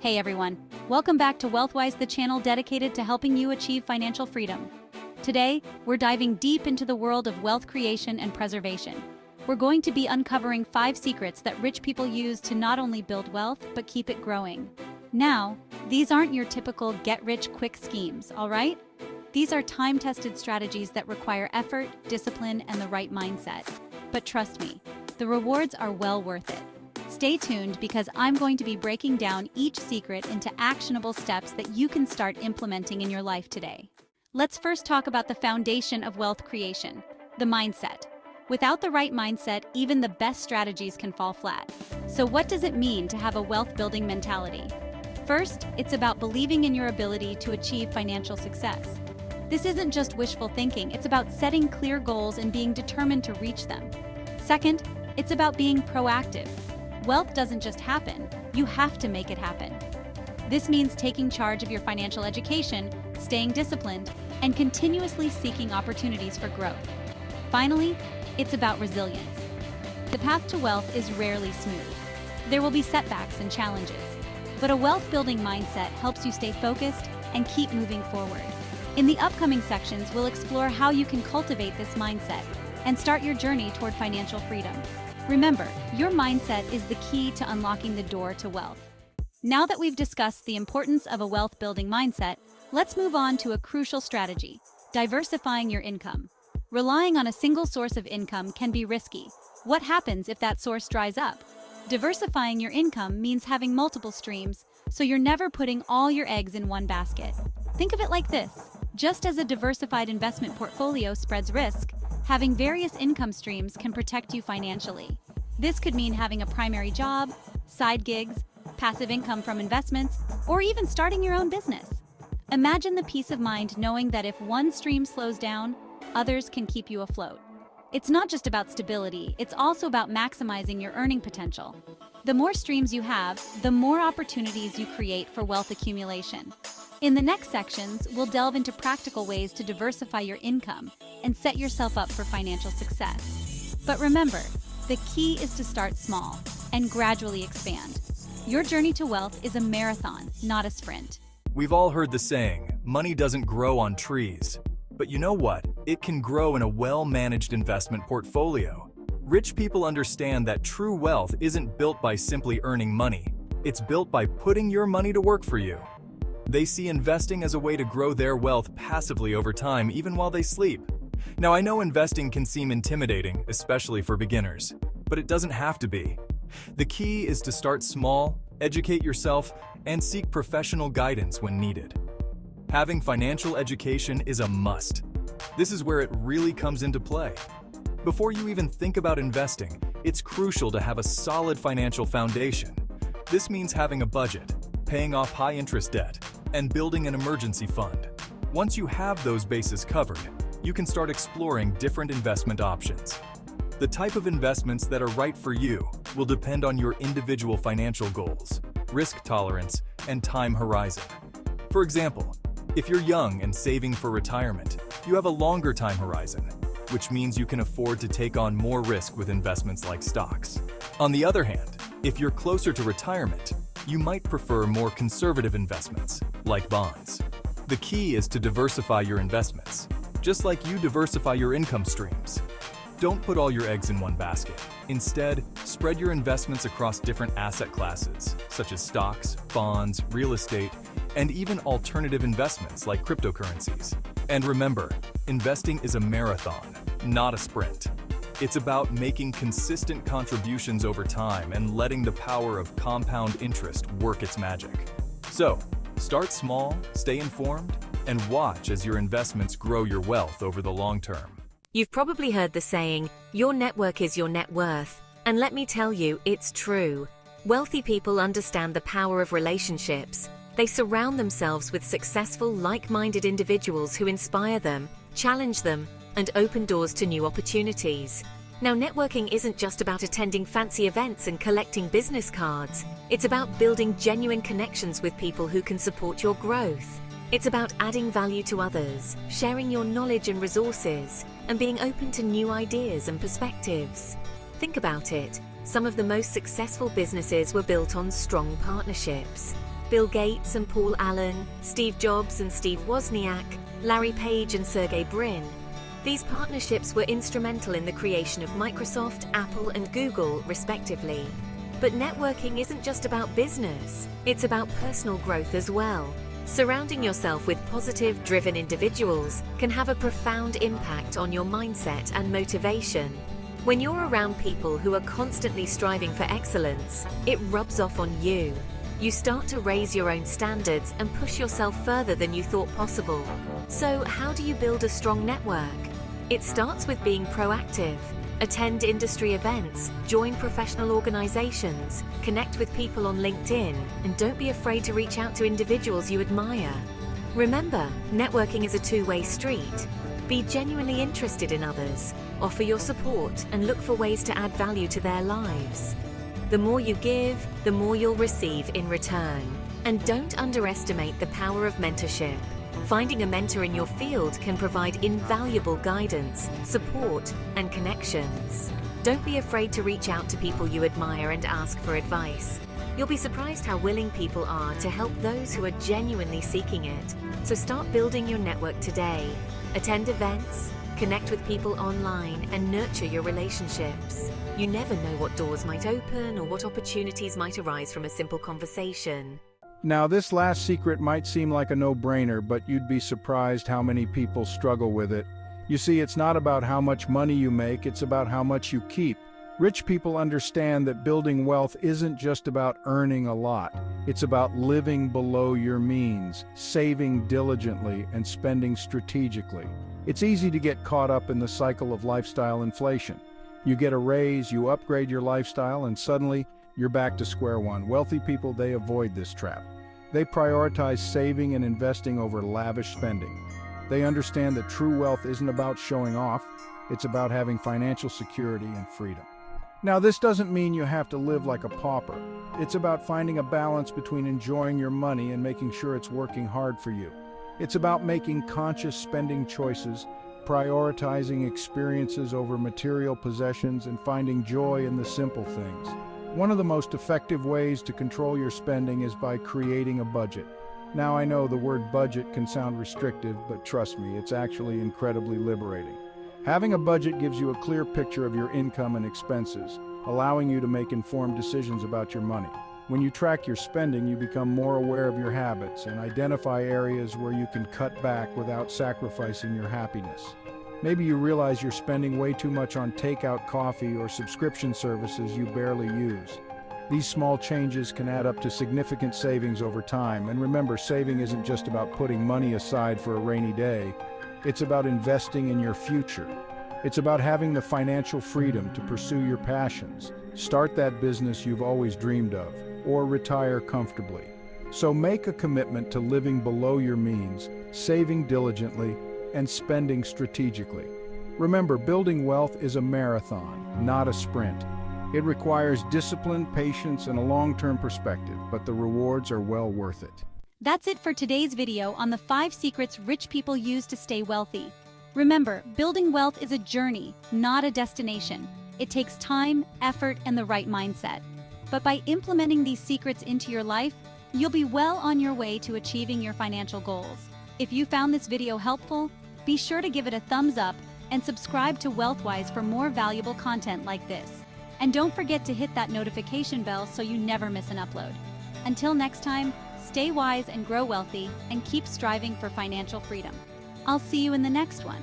Hey everyone, welcome back to Wealthwhise, the channel dedicated to helping you achieve financial freedom. Today, we're diving deep into the world of wealth creation and preservation. We're going to be uncovering 5 secrets that rich people use to not only build wealth, but keep it growing. Now, these aren't your typical get-rich-quick schemes, all right? These are time-tested strategies that require effort, discipline, and the right mindset. But trust me, the rewards are well worth it. Stay tuned because I'm going to be breaking down each secret into actionable steps that you can start implementing in your life today. Let's first talk about the foundation of wealth creation, the mindset. Without the right mindset, even the best strategies can fall flat. So what does it mean to have a wealth-building mentality? First, it's about believing in your ability to achieve financial success. This isn't just wishful thinking, it's about setting clear goals and being determined to reach them. Second, it's about being proactive. Wealth doesn't just happen, you have to make it happen. This means taking charge of your financial education, staying disciplined, and continuously seeking opportunities for growth. Finally, it's about resilience. The path to wealth is rarely smooth. There will be setbacks and challenges, but a wealth-building mindset helps you stay focused and keep moving forward. In the upcoming sections, we'll explore how you can cultivate this mindset and start your journey toward financial freedom. Remember, your mindset is the key to unlocking the door to wealth. Now that we've discussed the importance of a wealth-building mindset, let's move on to a crucial strategy: diversifying your income. Relying on a single source of income can be risky. What happens if that source dries up? Diversifying your income means having multiple streams, so you're never putting all your eggs in one basket. Think of it like this: just as a diversified investment portfolio spreads risk, having various income streams can protect you financially. This could mean having a primary job, side gigs, passive income from investments, or even starting your own business. Imagine the peace of mind knowing that if one stream slows down, others can keep you afloat. It's not just about stability, it's also about maximizing your earning potential. The more streams you have, the more opportunities you create for wealth accumulation. In the next sections, we'll delve into practical ways to diversify your income and set yourself up for financial success. But remember, the key is to start small and gradually expand. Your journey to wealth is a marathon, not a sprint. We've all heard the saying, money doesn't grow on trees. But you know what? It can grow in a well-managed investment portfolio. Rich people understand that true wealth isn't built by simply earning money. It's built by putting your money to work for you. They see investing as a way to grow their wealth passively over time, even while they sleep. Now, I know investing can seem intimidating, especially for beginners, but it doesn't have to be. The key is to start small, educate yourself, and seek professional guidance when needed. Having financial education is a must. This is where it really comes into play. Before you even think about investing, it's crucial to have a solid financial foundation. This means having a budget, paying off high-interest debt, and building an emergency fund. Once you have those bases covered, you can start exploring different investment options. The type of investments that are right for you will depend on your individual financial goals, risk tolerance, and time horizon. For example, if you're young and saving for retirement, you have a longer time horizon, which means you can afford to take on more risk with investments like stocks. On the other hand, if you're closer to retirement, you might prefer more conservative investments, like bonds. The key is to diversify your investments, just like you diversify your income streams. Don't put all your eggs in one basket. Instead, spread your investments across different asset classes, such as stocks, bonds, real estate, and even alternative investments like cryptocurrencies. And remember, investing is a marathon, not a sprint. It's about making consistent contributions over time and letting the power of compound interest work its magic. So, start small, stay informed, and watch as your investments grow your wealth over the long term. You've probably heard the saying, your network is your net worth. And let me tell you, it's true. Wealthy people understand the power of relationships. They surround themselves with successful, like-minded individuals who inspire them, challenge them, and open doors to new opportunities. Now, networking isn't just about attending fancy events and collecting business cards. It's about building genuine connections with people who can support your growth. It's about adding value to others, sharing your knowledge and resources, and being open to new ideas and perspectives. Think about it. Some of the most successful businesses were built on strong partnerships. Bill Gates and Paul Allen, Steve Jobs and Steve Wozniak, Larry Page and Sergey Brin. These partnerships were instrumental in the creation of Microsoft, Apple, and Google, respectively. But networking isn't just about business, it's about personal growth as well. Surrounding yourself with positive, driven individuals can have a profound impact on your mindset and motivation. When you're around people who are constantly striving for excellence, it rubs off on you. You start to raise your own standards and push yourself further than you thought possible. So, how do you build a strong network? It starts with being proactive. Attend industry events, join professional organizations, connect with people on LinkedIn, and don't be afraid to reach out to individuals you admire. Remember, networking is a two-way street. Be genuinely interested in others, offer your support, and look for ways to add value to their lives. The more you give, the more you'll receive in return. And don't underestimate the power of mentorship. Finding a mentor in your field can provide invaluable guidance, support, and connections. Don't be afraid to reach out to people you admire and ask for advice. You'll be surprised how willing people are to help those who are genuinely seeking it. So start building your network today. Attend events, connect with people online, and nurture your relationships. You never know what doors might open or what opportunities might arise from a simple conversation. Now, this last secret might seem like a no-brainer, but you'd be surprised how many people struggle with it. You see, it's not about how much money you make, it's about how much you keep. Rich people understand that building wealth isn't just about earning a lot. It's about living below your means, saving diligently, and spending strategically. It's easy to get caught up in the cycle of lifestyle inflation. You get a raise, you upgrade your lifestyle, and suddenly, you're back to square one. Wealthy people, they avoid this trap. They prioritize saving and investing over lavish spending. They understand that true wealth isn't about showing off, it's about having financial security and freedom. Now, this doesn't mean you have to live like a pauper. It's about finding a balance between enjoying your money and making sure it's working hard for you. It's about making conscious spending choices, prioritizing experiences over material possessions, and finding joy in the simple things. One of the most effective ways to control your spending is by creating a budget. Now, I know the word budget can sound restrictive, but trust me, it's actually incredibly liberating. Having a budget gives you a clear picture of your income and expenses, allowing you to make informed decisions about your money. When you track your spending, you become more aware of your habits and identify areas where you can cut back without sacrificing your happiness. Maybe you realize you're spending way too much on takeout coffee or subscription services you barely use. These small changes can add up to significant savings over time. And remember, saving isn't just about putting money aside for a rainy day. It's about investing in your future. It's about having the financial freedom to pursue your passions, start that business you've always dreamed of, or retire comfortably. So make a commitment to living below your means, saving diligently, and spending strategically. Remember, building wealth is a marathon, not a sprint. It requires discipline, patience, and a long-term perspective, but the rewards are well worth it. That's it for today's video on the 5 secrets rich people use to stay wealthy. Remember, building wealth is a journey, not a destination. It takes time, effort, and the right mindset. But by implementing these secrets into your life, you'll be well on your way to achieving your financial goals. If you found this video helpful, be sure to give it a thumbs up and subscribe to Wealthwhise for more valuable content like this. And don't forget to hit that notification bell so you never miss an upload. Until next time, stay wise and grow wealthy, and keep striving for financial freedom. I'll see you in the next one.